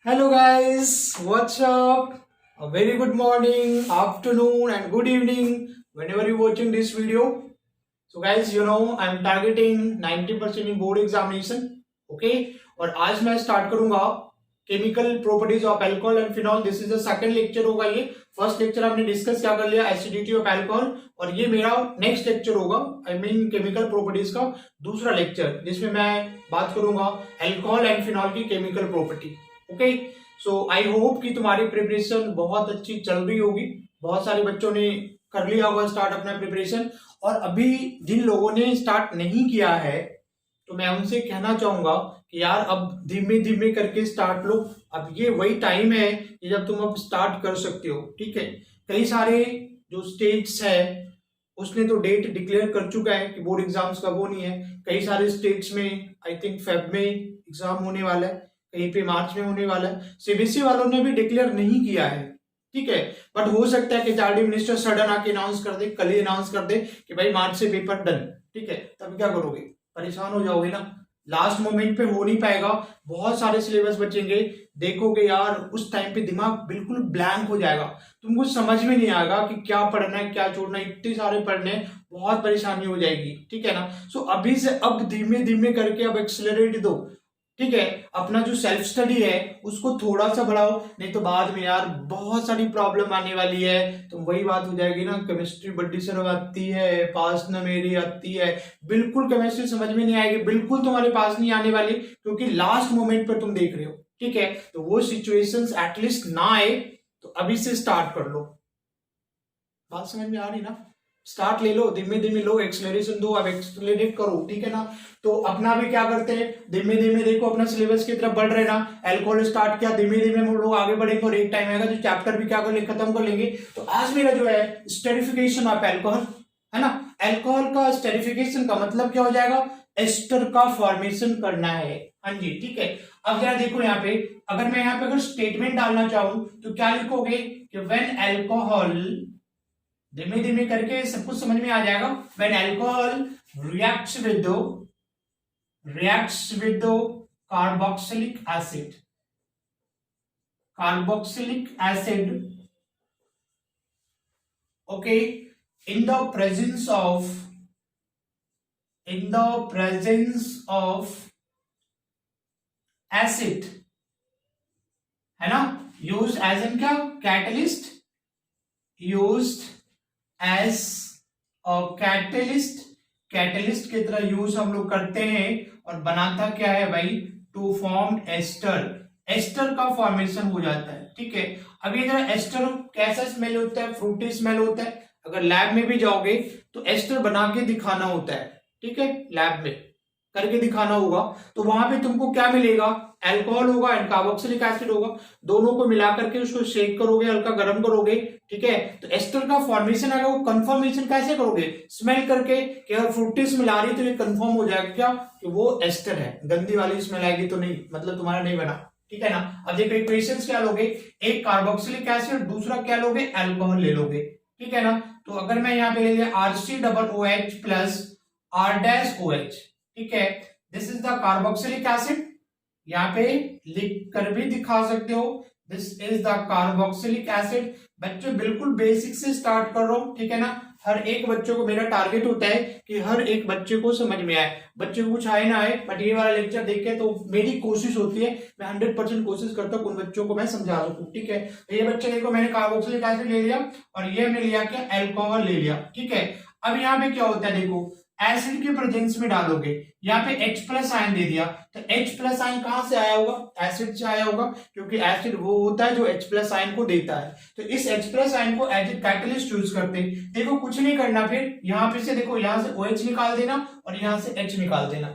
Hello guys, what's up? A very good morning, afternoon and good evening whenever you're watching this video. So guys, I'm targeting 90% in board examination. Okay? और आज मैं start करूंगा chemical properties of alcohol and phenol. This is the second lecture होगा. ये first lecture हमने discuss क्या कर लिया, एसिडिटी ऑफ अल्कोहल, और ये मेरा नेक्स्ट लेक्चर होगा आई मीन केमिकल प्रॉपर्टीज का दूसरा लेक्चर, जिसमें मैं बात करूंगा अल्कोहल एंड फिनॉल की chemical property. Okay, so I hope कि तुम्हारी प्रिपरेशन बहुत अच्छी चल रही होगी. बहुत सारे बच्चों ने कर लिया होगा स्टार्ट अपना प्रिपरेशन, और अभी जिन लोगों ने स्टार्ट नहीं किया है तो मैं उनसे कहना चाहूंगा कि यार अब धीमे धीमे करके स्टार्ट लो. अब ये वही टाइम है कि जब तुम अब स्टार्ट कर सकते हो. ठीक है, कई सारे जो स्टेट्स है उसने तो डेट डिक्लेयर कर चुका है कि बोर्ड एग्जाम्स कब होनी है. कई सारे स्टेट्स में आई थिंक फेब में एग्जाम होने वाला है, कहीं पे मार्च में होने वाला है. सीबीएसई वालों ने भी डिक्लेयर नहीं किया है. ठीक है, बट हो सकता है कि एचआरडी मिनिस्टर सडन आके अनाउंस कर दे, कल ही अनाउंस कर दे कि भाई मार्च से पेपर डन. ठीक है, तब क्या करोगे, परेशान हो जाओगे ना. लास्ट मोमेंट पे हो नहीं पाएगा, बहुत सारे सिलेबस बचेंगे. देखोगे यार उस टाइम पे दिमाग बिल्कुल ब्लैंक हो जाएगा, तुमको समझ में नहीं आएगा कि क्या पढ़ना है क्या छोड़ना है. इतने सारे पढ़ने, बहुत परेशानी हो जाएगी. ठीक है ना. सो अभी से अब धीमे धीमे करके अब एक्सेलरेट दो. ठीक है, अपना जो सेल्फ स्टडी है उसको थोड़ा सा बढ़ाओ, नहीं तो बाद में यार बहुत सारी प्रॉब्लम आने वाली है. तो वही बात हो जाएगी ना, केमिस्ट्री बड्डी सर आती है, पास न मेरी आती है. बिल्कुल केमिस्ट्री समझ में नहीं आएगी, बिल्कुल तुम्हारे पास नहीं आने वाली, क्योंकि लास्ट मोमेंट पर तुम देख रहे हो. ठीक है, तो वो सिचुएशंस एटलीस्ट ना आए, तो अभी से स्टार्ट कर लो. बात समझ में आ रही ना. स्टार्ट ले लो, धीमे धीमे लो, एक्सेलरेशन दो, अब एक्सेलरेट करो. ठीक है ना. तो अपना भी क्या करते हैं, धीमे धीमे देखो अपना सिलेबस की तरफ बढ़ रहे ना. अल्कोहल स्टार्ट किया, धीमे धीमे हम लोग आगे बढ़ेंगे और एक टाइम आएगा जो चैप्टर भी क्या कर ले खत्म कर लेंगे. तो आज मेरा जो है स्टेरिफिकेशन ऑफ अल्कोहल है ना. अल्कोहल का स्टेरिफिकेशन का मतलब क्या हो जाएगा, एस्टर का फॉर्मेशन करना है. हाँ जी, ठीक है. अब जरा देखो यहाँ पे, अगर मैं यहाँ पे अगर स्टेटमेंट डालना चाहूं तो क्या लिखोगे कि व्हेन अल्कोहल, धीमे धीमे करके सब कुछ समझ में आ जाएगा. When alcohol reacts with the carboxylic acid, okay, in the presence of acid, है ना. used as in क्या, catalyst, used as a catalyst, catalyst की तरह यूज हम लोग करते हैं. और बनाता क्या है भाई, टू फॉर्म एस्टर. एस्टर का फॉर्मेशन हो जाता है. ठीक है, अब ये जरा एस्टर कैसा स्मेल होता है, फ्रूटी स्मेल होता है. अगर लैब में भी जाओगे तो एस्टर बना के दिखाना होता है. ठीक है, लैब में करके दिखाना होगा. तो वहां पे तुमको क्या मिलेगा, अल्कोहल होगा एंड कार्बोक्सिलिक एसिड होगा. दोनों को मिला करके उसको शेक करोगे, हल्का गर्म करोगे. ठीक है, तो एस्टर का फॉर्मेशन आएगा. वो कंफर्मेशन कैसे करोगे, स्मेल करके कि अगर फ्रूटी स्मेल आ रही तो ये कंफर्म हो जाएगा क्या कि वो एस्टर है. गंदी वाली स्मेल आएगी तो नहीं, मतलब तुम्हारा नहीं बना. ठीक है ना. अब देखो इक्वेशंस क्या लोगे, एक कार्बोक्सिलिक एसिड, दूसरा क्या लोगे, अल्कोहल ले लोगे. ठीक है ना. तो अगर मैं यहाँ पे ले लिया RC OH प्लस R-OH. ठीक है, this is the carboxylic acid. यहाँ पे लिख कर भी दिखा सकते हो, this is the carboxylic acid. बच्चों बिल्कुल बेसिक से स्टार्ट कर रहा हूं. ठीक है ना. हर एक बच्चों को मेरा टारगेट होता है कि हर एक बच्चे को समझ में आए. बच्चे को कुछ आए ना आए, बट ये वाला लेक्चर देख के तो मेरी कोशिश होती है, मैं 100% कोशिश करता हूँ उन बच्चों को मैं समझा सकूं. ठीक है, तो ये बच्चे देखो मैंने कार्बोक्सिलिक एसिड ले लिया और ये हमने लिया क्या, अल्कोहल ले लिया. ठीक है, अब यहाँ पे क्या होता है, देखो एसिड के प्रेजेंस में डालोगे, यहाँ पे H प्लस आयन दे दिया. तो H प्लस आयन कहां से आया होगा, एसिड से आया होगा, क्योंकि एसिड वो होता है जो H प्लस आयन को देता है. तो इस H प्लस आयन को एज ए कैटलिस्ट यूज करते. देखो कुछ नहीं करना, फिर यहाँ पे से देखो, यहाँ से OH निकाल देना और यहाँ से H निकाल देना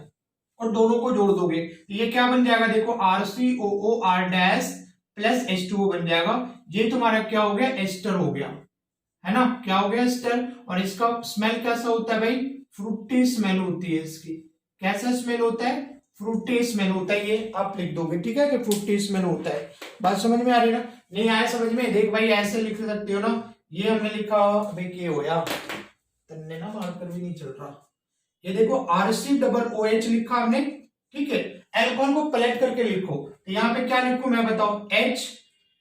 और दोनों को जोड़ दोगे. ये क्या बन जाएगा, देखो RCOOR- प्लस H2O बन जाएगा. ये तुम्हारा क्या हो गया, एस्टर हो गया, है ना. क्या हो गया, एस्टर. और इसका स्मेल कैसा होता है भाई, फ्रूटी स्मेल होती है इसकी. कैसा स्मेल होता है, फ्रूटी स्मेल होता है. ये आप लिख दोगे. ठीक है, कि फ्रूटी स्मेल होता है. बात समझ में आ रही है ना. नहीं आया समझ में, देख भाई ऐसे लिख सकते हो ना. ये हमने लिखा भाई, ये हो या तन्ने ना मार्कर भी नहीं चल रहा. ये देखो RC OH लिखा हमने. ठीक है, अल्कोहल को पलट करके लिखो तो यहाँ पे क्या लिखूं मैं बताओ, H,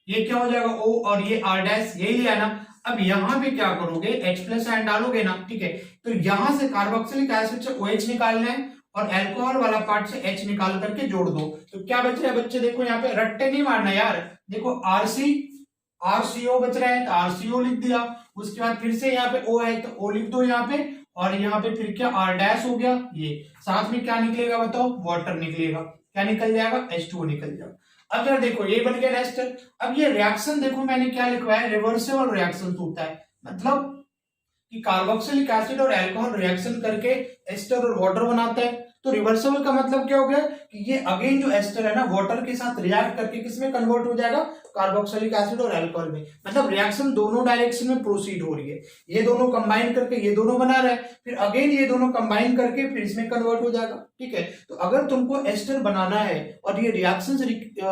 ये क्या हो जाएगा O, और ये R डैश, यही लिया ना। अब यहाँ पे क्या करोगे, H प्लस आयन डालोगे ना, ठीक है। तो यहां से कार्बोक्सिलिक एसिड से OH निकालना है और अल्कोहल वाला पार्ट से H निकाल करके जोड़ दो। तो क्या बच रहा है बच्चे, देखो यहाँ पे रट्टे नहीं मारना यार, देखो RCO बच रहा है तो RCO लिख दिया। उसके बाद फिर से यहाँ पे O है तो O लिख दो यहाँ पे, और यहाँ पे फिर क्या R डैश हो गया, ये साथ में क्या निकलेगा बताओ, वाटर निकलेगा। क्या निकल जाएगा, H2O निकल जाएगा। अब जरा देखो ये बन गया एस्टर। अब ये रिएक्शन देखो मैंने क्या लिखवाया है, रिवर्सिबल रिएक्शन होता है, मतलब कि कार्बोक्सिलिक एसिड और अल्कोहल रिएक्शन करके एस्टर और वाटर बनाता है। तो रिवर्सिबल का मतलब क्या हो गया कि ये अगेन जो एस्टर है ना वाटर के साथ रिएक्ट करके किसमें कन्वर्ट हो जाएगा, कार्बोक्सिलिक एसिड और अल्कोहल में। मतलब रिएक्शन दोनों डायरेक्शन में प्रोसीड हो रही है, ये दोनों कंबाइन करके ये दोनों बना रहा है, फिर अगेन ये दोनों कंबाइन करके फिर इसमें कन्वर्ट हो जाएगा, ठीक है। तो अगर तुमको एस्टर बनाना है और ये रिएक्शन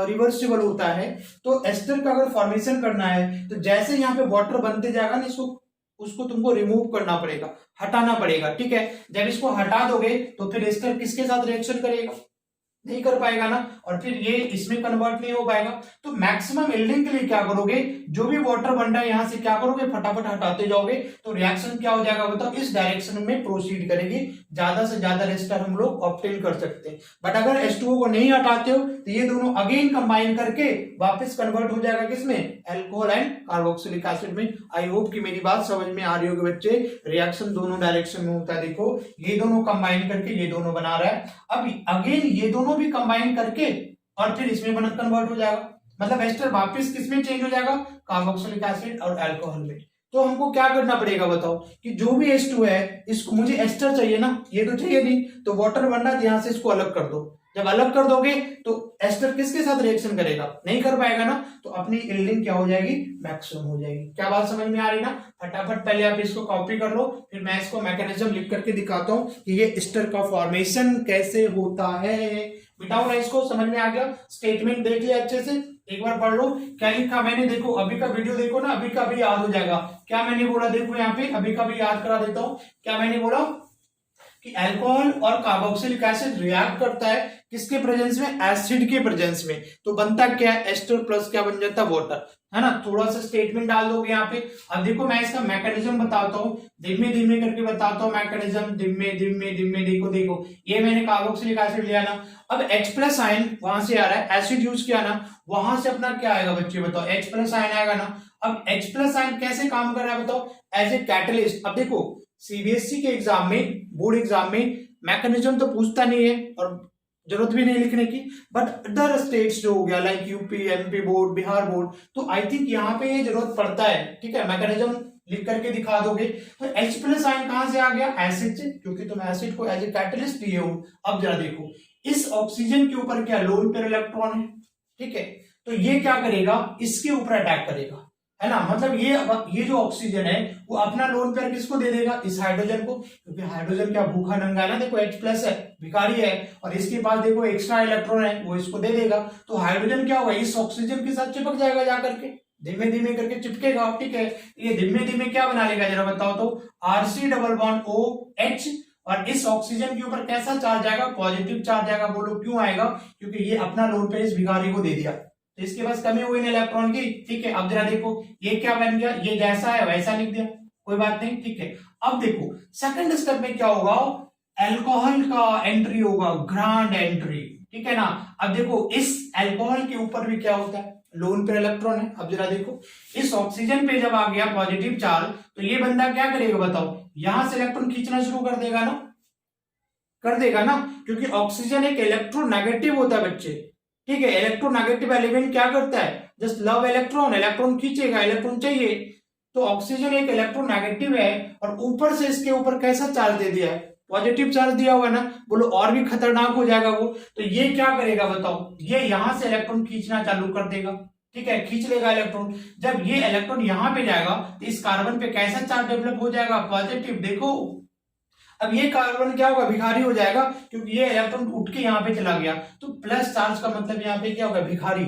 रिवर्सिबल होता है तो एस्टर का अगर फॉर्मेशन करना है तो जैसे यहाँ पे वाटर बनते जाएगा ना, उसको तुमको रिमूव करना पड़ेगा, हटाना पड़ेगा, ठीक है। जब इसको हटा दोगे तो फिर एस्टर किसके साथ रिएक्शन करेगा, नहीं कर पाएगा ना, और फिर ये इसमें कन्वर्ट नहीं हो पाएगा। तो मैक्सिमम यील्डिंग के लिए क्या करोगे, जो भी वाटर बन रहा है यहां से क्या करोगे, फटाफट हटाते जाओगे तो रिएक्शन क्या हो जाएगा बताओ, इस डायरेक्शन में प्रोसीड करेगी, ज्यादा से ज्यादा एस्टर हम लोग ऑब्टेन कर सकते हैं। बट अगर H2O को नहीं हटाते हो तो ये दोनों अगेन कंबाइन करके वापस कन्वर्ट हो जाएगा किसमें, अल्कोहल एंड कार्बोक्सिलिक एसिड में। आई होप कि मेरी बात समझ में आ रही होगी बच्चे, रिएक्शन दोनों डायरेक्शन में होता है। देखो ये दोनों कंबाइन करके ये दोनों बना रहा है, अब अगेन ये दोनों भी कंबाइन करके और फिर इसमें बना कन्वर्ट हो जाएगा, मतलब एस्टर वापस किसमें चेंज हो जाएगा, कार्बोक्सिलिक एसिड और अल्कोहल में। तो हमको क्या करना पड़ेगा बताओ, कि जो भी H2 है इसको, मुझे एस्टर चाहिए ना, ये तो चाहिए नहीं, तो वाटर बन रहा है यहां से इसको अलग कर दो। जब अलग कर दोगे तो एस्टर किसके साथ रिएक्शन करेगा, नहीं कर पाएगा ना, तो अपनी यील्डिंग क्या हो जाएगी, मैक्सिमम हो जाएगी। क्या बात समझ में आ रही ना, फटाफट पहले आप इसको कॉपी कर लो, फिर मैं इसको मैकेनिज्म लिख करके दिखाता हूं कि ये एस्टर का फॉर्मेशन कैसे होता है। बिठाओ ना इसको, समझ में आ गया, स्टेटमेंट देख लिया अच्छे से, एक बार पढ़ लो क्या लिखा मैंने। देखो अभी का वीडियो देखो ना, अभी का भी याद हो जाएगा क्या मैंने बोला। देखो यहाँ पे अभी का भी याद करा देता हूं, क्या मैंने बोला कि अल्कोहल और कार्बोक्सिलिक एसिड रिएक्ट करता है किसके प्रेजेंस में, एसिड के प्रेजेंस में, तो बनता क्या है, एस्टर प्लस क्या बन जाता है, वाटर, है ना। थोड़ा सा स्टेटमेंट डाल दोगे यहाँ पे। अब देखो मैं इसका मैकेनिज्म बताता हूँ, धीमे धीमे करके बताता हूँ मैकेनिज्म, धीमे धीमे धीमे। देखो देखो ये मैंने कार्बोक्सिलिक एसिड लिया ना, अब H प्लस आयन वहां से आ रहा है, एसिड यूज किया ना, वहां से अपना क्या आएगा बच्चे बताओ, H प्लस आयन आएगा ना। अब H प्लस आयन कैसे काम कर रहा है बताओ, एज ए कैटलिस्ट। अब देखो सीबीएसई के एग्जाम में, बोर्ड एग्जाम में मैकेनिज्म तो पूछता नहीं है और जरूरत भी नहीं लिखने की, बट अदर स्टेट्स जो हो गया like UP, MP board, Bihar board, तो आई थिंक यहाँ पे ये जरूरत पड़ता है, ठीक है। मैकेनिज्म लिख करके दिखा दोगे। तो H प्लस आयन कहां से आ गया, एसिड से, क्योंकि तुम एसिड को एज ए कैटलिस्ट लिए हो। अब जरा देखो इस ऑक्सीजन के ऊपर क्या लोन पेयर इलेक्ट्रॉन है, ठीक है, तो ये क्या करेगा, इसके ऊपर अटैक करेगा, है ना। मतलब ये जो ऑक्सीजन है वो अपना लोन पेयर किसको दे देगा, इस हाइड्रोजन को, क्योंकि हाइड्रोजन क्या भूखा नंगा है ना, देखो H प्लस है, भिखारी है, और इसके पास देखो एक्स्ट्रा इलेक्ट्रॉन है, वो इसको दे देगा। तो हाइड्रोजन क्या होगा, इस ऑक्सीजन के साथ चिपक जाएगा, जाकर के धीमे धीमे करके चिपकेगा, ठीक है। ये धीमे धीमे क्या बना लेगा जरा बताओ तो, RC डबल बॉन्ड OH, और इस ऑक्सीजन के ऊपर कैसा चार्ज आएगा, पॉजिटिव चार्ज आएगा। बोलो क्यों आएगा, क्योंकि ये अपना लोन पेयर इस भिखारी को दे दिया, तो इसके पास कमी हुई ना इलेक्ट्रॉन की, ठीक है। अब जरा देखो ये क्या बन गया, ये जैसा है वैसा लिख दिया, कोई बात नहीं, ठीक है। अब देखो सेकंड स्टेप में क्या होगा, अल्कोहल का एंट्री होगा, ग्रांड एंट्री, ठीक है ना। अब देखो इस अल्कोहल के ऊपर भी क्या होता है, लोन पेयर इलेक्ट्रॉन है। अब जरा देखो इस ऑक्सीजन पे जब आ गया पॉजिटिव चार्ज, तो ये बंदा क्या करेगा बताओ, यहां से इलेक्ट्रॉन खींचना शुरू कर देगा ना, कर देगा ना, क्योंकि ऑक्सीजन एक इलेक्ट्रोनेगेटिव होता है बच्चे, ठीक है। इलेक्ट्रोनेगेटिव एलिमेंट क्या करता है, जस्ट लव इलेक्ट्रॉन, इलेक्ट्रॉन खींचेगा, इलेक्ट्रॉन चाहिए। तो ऑक्सीजन एक इलेक्ट्रोनेगेटिव है और ऊपर से इसके ऊपर कैसा चार्ज दे दिया है, पॉजिटिव चार्ज दिया हुआ ना, बोलो और भी खतरनाक हो जाएगा वो। तो ये क्या करेगा बताओ, ये यहां से इलेक्ट्रॉन खींचना चालू कर देगा, ठीक है, खींच लेगा इलेक्ट्रॉन। जब ये इलेक्ट्रॉन यहां पे जाएगा तो इस कार्बन पे कैसा चार्ज डेवलप हो जाएगा, पॉजिटिव। देखो अब ये कार्बन क्या होगा, भिखारी हो जाएगा, क्योंकि ये इलेक्ट्रॉन उठ के यहाँ पे चला गया, तो प्लस चार्ज का मतलब यहाँ पे क्या होगा, भिखारी,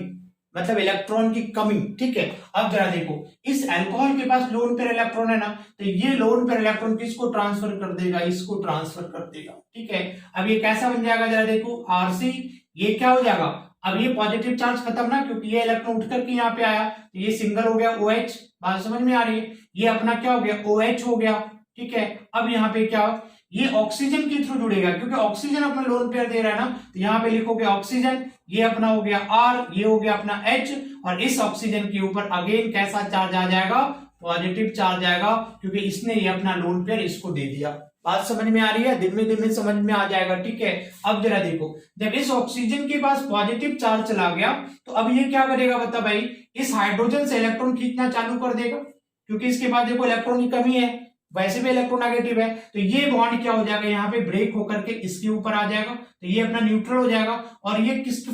मतलब इलेक्ट्रॉन की कमी, ठीक है। अब जरा देखो इस अल्कोहल के पास लोन पेयर इलेक्ट्रॉन है ना, तो ये लोन पेयर इलेक्ट्रॉन किसको ट्रांसफर कर देगा, इसको ट्रांसफर कर देगा, ठीक है। अब ये कैसा बन जाएगा जरा देखो, RC ये क्या हो जाएगा, अब ये पॉजिटिव चार्ज खत्म ना, क्योंकि ये इलेक्ट्रॉन उठ करके यहाँ पे आया, तो ये सिंगल हो गया OH, बात समझ में आ रही है। ये अपना क्या हो गया, OH हो गया, ठीक है। अब यहाँ पे क्या, ये ऑक्सीजन के थ्रू जुड़ेगा, क्योंकि ऑक्सीजन अपना लोन पेयर दे रहा है ना, तो यहाँ पे लिखोगे ऑक्सीजन, ये अपना हो गया R, ये हो गया अपना H, और इस ऑक्सीजन के ऊपर अगेन कैसा चार्ज आ जाएगा, पॉजिटिव चार्ज आएगा, क्योंकि इसने ये अपना लोन पेयर इसको दे दिया। बात समझ में आ रही है, दिन में समझ में आ जाएगा, ठीक है। अब जरा देखो, जब इस ऑक्सीजन के पास पॉजिटिव चार्ज चला गया, तो अब ये क्या करेगा बता भाई, इस हाइड्रोजन से इलेक्ट्रॉन खींचना चालू कर देगा, क्योंकि इसके पास देखो इलेक्ट्रॉन की कमी है, वैसे भी इलेक्ट्रोनेगेटिव है, तो ये बॉन्ड क्या हो जाएगा, यहाँ पे ब्रेक होकर के इसके ऊपर आ जाएगा, तो ये अपना न्यूट्रल हो जाएगा, और ये किस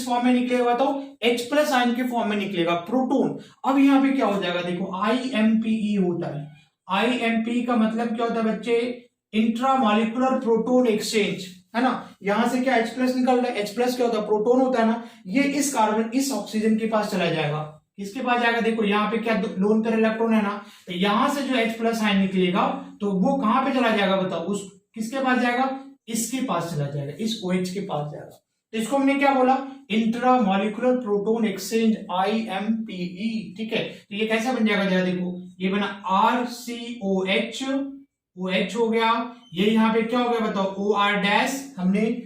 फॉर्म में निकलेगा, तो H+ आयन के फॉर्म में निकलेगा, प्रोटॉन। अब यहाँ पे क्या हो जाएगा, देखो IMPE होता है, IMPE का मतलब क्या होता है बच्चे, इंट्रामॉलिक्यूलर प्रोटोन एक्सचेंज, है ना। यहां से क्या H+ निकल रहा है, H+ क्या होता है, प्रोटोन होता है ना, ये इस कार्बन इस ऑक्सीजन के पास चला जाएगा, किसके पास जाएगा, देखो यहाँ पे क्या लोन पेयर इलेक्ट्रॉन है ना, तो यहां से जो H+ आयन निकलेगा, तो वो कहां पे चला जाएगा बताओ, उस किसके पास जाएगा, इसके पास चला जाएगा, इस OH के पास जाएगा। तो इसको हमने क्या बोला, इंट्रामॉलिक्यूलर प्रोटोन एक्सचेंज, IMPE, ठीक है। तो ये कैसा बन जाएगा, जरा देखो, ये बना RCOH, OH हो गया, ये यहाँ पे क्या हो गया बताओ, OR-, हमने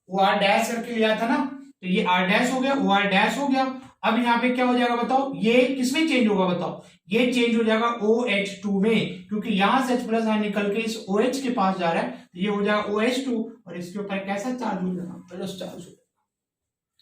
OR- करके लिया था ना, तो ये R- हो गया, OR- हो गया। अब यहाँ पे क्या हो जाएगा बताओ, ये किसमें चेंज होगा बताओ, ये चेंज हो जाएगा OH2 में, क्योंकि यहां से H+ आयन निकल के इस OH के पास जा रहा है, तो ये हो जाएगा OH2, और इसके ऊपर कैसा चार्ज हो जाएगा, प्लस चार्ज हो जाएगा।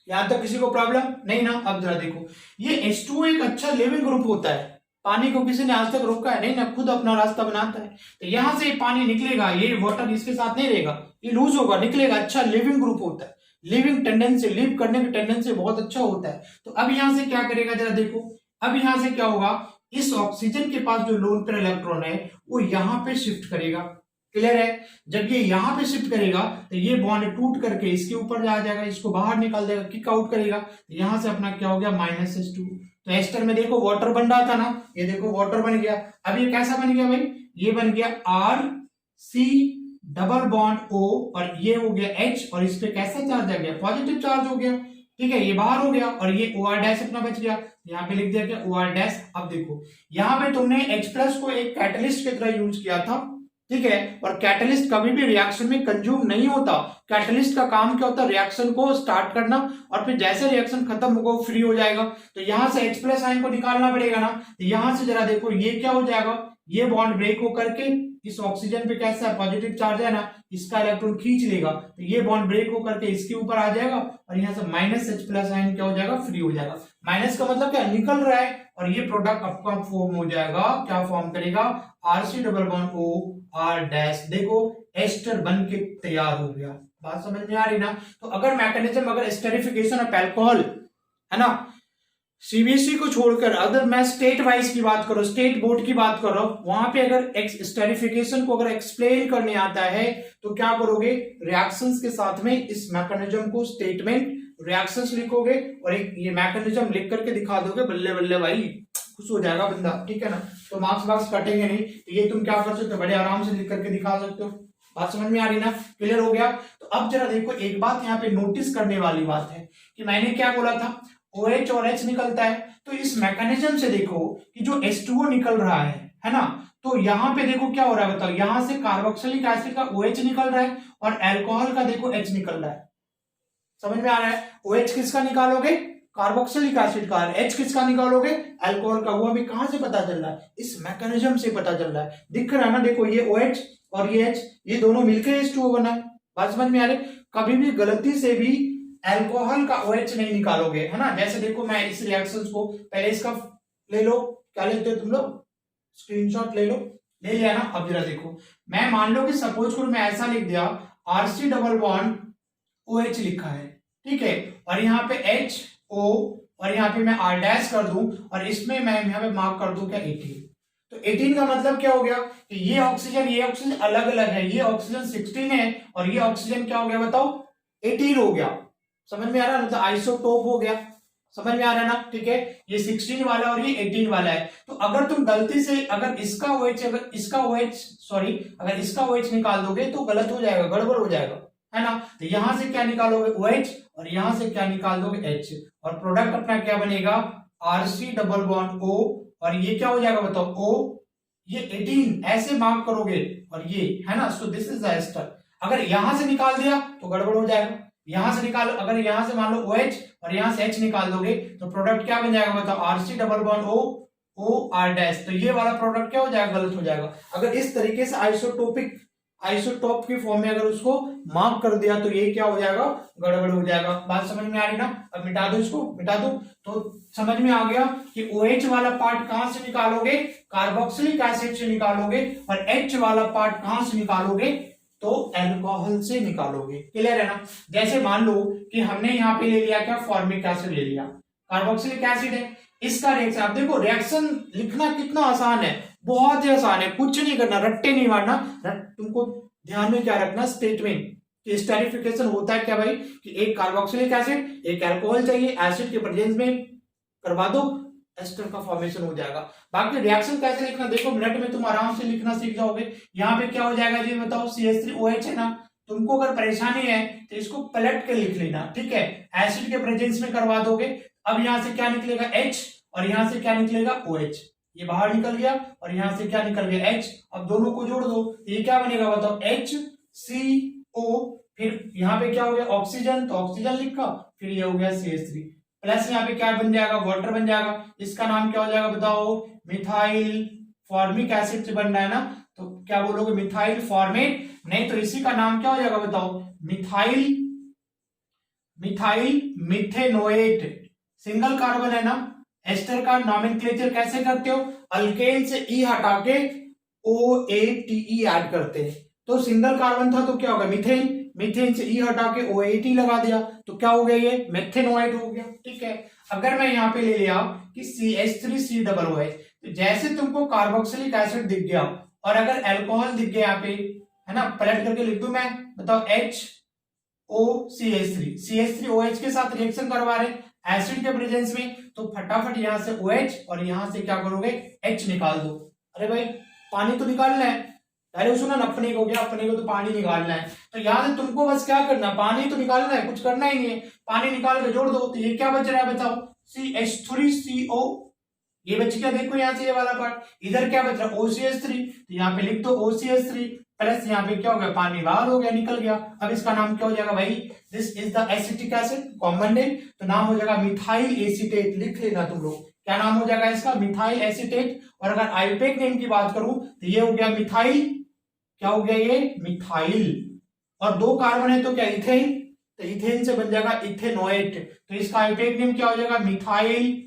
यहां तक किसी को प्रॉब्लम नहीं ना। अब जरा देखो, ये H2 एक अच्छा लिविंग ग्रुप होता है, पानी को किसी ने आज तक रोका है नहीं ना, खुद अपना रास्ता बनाता है। तो यहां से पानी निकलेगा, ये वाटर इसके साथ नहीं रहेगा, ये लूज होगा, निकलेगा, अच्छा लिविंग ग्रुप होता है, लिविंग टेंडेंसी, लिव करने की टेंडेंसी बहुत अच्छा होता है। तो अब यहां से क्या करेगा, जरा देखो, अब यहां से क्या होगा, इस ऑक्सीजन के पास जो लोन पेयर इलेक्ट्रॉन है वो यहां पे शिफ्ट करेगा, क्लियर है। जब ये यहां पे शिफ्ट करेगा, तो ये बॉन्ड टूट करके इसके ऊपर जा जाएगा, इसको बाहर निकाल देगा, किक आउट करेगा, यहां से अपना क्या हो गया, -H2। तो एस्टर में देखो वाटर बन रहा था ना, ये देखो वाटर बन गया। अब ये कैसा बन गया भाई, ये बन गया RC≡O, और ये हो गया H, और इस पे कैसा चार्ज आ गया, पॉजिटिव चार्ज हो गया, ठीक है, ये बाहर हो गया, और ये OR- अपना बच गया, यहाँ पे लिख दिया क्या, OR-। अब देखो यहाँ पे तुमने H+ को एक कैटलिस्ट की तरह यूज किया था, ठीक है, और कैटलिस्ट कभी भी रिएक्शन में कंज्यूम नहीं होता। कैटलिस्ट का काम क्या होता है, रिएक्शन को स्टार्ट करना, और फिर जैसे रिएक्शन खत्म होगा वो फ्री हो जाएगा। तो यहां से H+ आयन को निकालना पड़ेगा ना, तो यहां से जरा देखो ये क्या हो जाएगा, ये बॉन्ड ब्रेक होकर के इस ऑक्सीजन पे कैसा है, पॉजिटिव चार्ज है ना, इसका इलेक्ट्रॉन खींच लेगा, तो ये बॉन्ड ब्रेक होकर के इसके ऊपर आ जाएगा, और यहाँ से -H+ आयन क्या हो जाएगा, फ्री हो जाएगा। माइनस का मतलब क्या, निकल रहा है, और ये प्रोडक्ट आपका फॉर्म हो जाएगा, क्या फॉर्म करेगा, RC≡OR-। देखो एस्टर बन के तैयार हो गया, बात समझ में आ रही ना। तो अगर मैकेनिज्म, अगर एस्टरिफिकेशन ऑफ अल्कोहल है ना, सीबीएसई को छोड़कर अगर मैं स्टेट वाइज की बात करूं, स्टेट बोर्ड की बात कर रहा हूं, वहां पे अगर स्टेरिफिकेशन को अगर एक्सप्लेन करने आता है तो क्या करोगे, रिएक्शंस के साथ में इस मैकेनिज्म को स्टेटमेंट रिएक्शंस लिखोगे, और एक ये मैकेनिज्म लिख करके दिखा दोगे, बल्ले बल्ले भाई खुश हो जाएगा बंदा, ठीक है ना। तो मार्क्स कटेंगे नहीं, तो ये तुम क्या कर सकते हो, बड़े आराम से लिख करके दिखा सकते हो। बात समझ में आ रही ना, क्लियर हो गया। तो अब जरा देखो, एक बात यहाँ पे नोटिस करने वाली बात है कि मैंने क्या बोला था, OH और H निकलता है, तो इस मैकेनिज्म से देखो कि जो H2O निकल रहा है ना, तो यहाँ पे देखो क्या हो रहा है बताओ, यहां से कार्बोक्सिलिक एसिड का OH निकल रहा है, और अल्कोहल का देखो H निकल रहा है, समझ में आ रहा है। OH किसका निकालोगे, कार्बोक्सिलिक एसिड का, H किसका निकालोगे, अल्कोहल का। वो अभी कहां से पता चल रहा है, इस मैकेनिज्म से पता चल रहा है, दिख रहा है ना, देखो ये OH और ये H, ये दोनों मिलकर H2O बना है। बात समझ में आ रही, कभी भी गलती से भी अल्कोहल का OH नहीं निकालोगे, है ना। जैसे देखो मैं इस रिएक्शन को पहले इसका ले लो, क्या लेते हो तुम लोग, स्क्रीनशॉट ले लो, ले लिया ना। अब जरा देखो, मैं मान लो कि सपोज करो मैं ऐसा लिख दिया, RC≡OH लिखा है, ठीक है, और यहाँ पे HO, और यहाँ पे मैं R- कर दूं, और इसमें मैं यहाँ पे मार्क कर दूं क्या, 18। तो 18 का मतलब क्या हो गया कि ये ऑक्सीजन अलग अलग है, ये ऑक्सीजन 16 है, और ये ऑक्सीजन क्या हो गया बताओ, 18 हो गया। समझ में आ रहा है, मतलब आइसोटोप हो गया, समझ में आ रहा है ना, ठीक है। ये 16 वाला और ये 18 वाला है। तो अगर तुम गलती से अगर इसका OH निकाल दोगे तो गलत हो जाएगा, गड़बड़ हो जाएगा, है ना। तो यहां से क्या निकालोगे OH और यहां से क्या निकाल दोगे H, और प्रोडक्ट अपना क्या बनेगा RC डबल बॉन्ड O, और ये क्या हो जाएगा बताओ O, ये 18 ऐसे मार्क करोगे, और ये है ना। So this is the ester. अगर यहां से निकाल दिया तो गड़बड़ हो जाएगा, यहां से निकालो, अगर यहां से मान लो OH और यहां से H निकाल दोगे तो प्रोडक्ट क्या बन जाएगा बताओ RC double bond O OR dash, तो ये वाला प्रोडक्ट क्या हो जाएगा गलत हो जाएगा। अगर इस तरीके से आइसोटोप की फॉर्म में अगर उसको मार्क कर दिया तो ये क्या हो जाएगा गड़बड़ हो जाएगा। बात समझ में आ रही ना। अब मिटा दो, इसको मिटा दो, तो समझ में आ गया कि OH वाला पार्ट कहां से निकालोगे कार्बोक्सिलिक एसिड से निकालोगे, और H वाला पार्ट कहां से निकालोगे तो अल्कोहल से निकालोगे। क्लियर है ना। जैसे मान लो कि हमने यहाँ पे ले लिया क्या फॉर्मिक एसिड ले लिया, कार्बोक्सिलिक एसिड है, इसका रिएक्शन आप देखो, रिएक्शन लिखना कितना आसान है, बहुत ही आसान है, कुछ नहीं करना, रट्टे नहीं मारना। तुमको ध्यान में क्या रखना स्टेटमेंट कि स्टेरिफिकेशन होता है क्या भाई, कि एक कार्बोक्सिलिक एसिड एक अल्कोहल चाहिए, एसिड के प्रेजेंस में करवा दो, एस्टर का फॉर्मेशन हो जाएगा। बाकी रिएक्शन कैसे लिखना देखो, मिनट में तुम आराम से लिखना सीख जाओगे। यहाँ पे क्या हो जाएगा जी बताओ, CH3OH है ना। तुमको अगर परेशानी है तो इसको पलट के लिख लेना, ठीक है, एसिड के प्रेजेंस में करवा दोगे। अब यहां से क्या निकलेगा H, और यहां से क्या निकलेगा OH, ये बाहर निकल गया, और यहां से क्या निकल गया H। अब दोनों को जोड़ दो तो ये क्या बनेगा बताओ HCO, फिर यहाँ पे क्या हो गया ऑक्सीजन, तो ऑक्सीजन लिखा, फिर ये हो गया CH3, प्लस यहाँ पे क्या बन जाएगा वाटर बन जाएगा। इसका नाम क्या हो जाएगा बताओ मिथाइल फॉर्मिक एसिड से बन रहा है ना, तो क्या बोलोगे मिथाइल फॉर्मेट, नहीं तो इसी का नाम क्या हो जाएगा बताओ मिथाइल मिथेनोएट। सिंगल कार्बन है ना, एस्टर का नॉमेनक्लेचर कैसे करते हो, अल्केन से ई हटा के OATE ऐड करते हैं। तो सिंगल कार्बन था तो क्या होगा मीथेन, मीथेन से ई हटा के OAT लगा दिया तो क्या हो गया ये मेथेनोएट हो गया, ठीक है। अगर मैं यहाँ पे ले लिया कि CH3COOH, तो जैसे तुमको कार्बोक्सिलिक एसिड दिख गया और अगर अल्कोहल दिख गया यहाँ पे, है ना, पलट करके लिख दूं मैं बताओ CH3OH के साथ रिएक्शन करवा रहे एसिड के प्रेजेंस में, तो फटाफट यहां से OH और यहां से क्या करोगे H निकाल दो। अरे भाई पानी तो निकालना है, अरे सुना ना, अपने को क्या, अपने को तो पानी निकालना है, तो यहां से तुमको बस क्या करना, पानी तो निकालना है, कुछ करना ही नहीं है, पानी निकाल के जोड़ दो, तो ये क्या बच रहा है बताओ CH3CO, ये बच गया। देखो यहाँ से ये वाला पार्ट, इधर क्या बच रहा है OCH3, तो यहाँ पे लिख दो OCH3 प्लस यहाँ पे क्या हो गया पानी बाहर हो गया, निकल गया। अब इसका नाम क्या हो जाएगा भाई, this is the acetic acid, common name, तो नाम हो जाएगा मिथाइल एसीटेट, लिख लेना तुम लोग, क्या नाम हो जाएगा इसका मिथाइल एसीटेट। और अगर आईपेक नेम की बात करूं तो ये हो गया मिथाइल, क्या हो गया ये मिथाइल, और दो कार्बन है तो क्या इथेन, तो इथेन से बन जाएगा इथेनोएट, तो इसका आईपेक नेम क्या हो जाएगा मिथाइल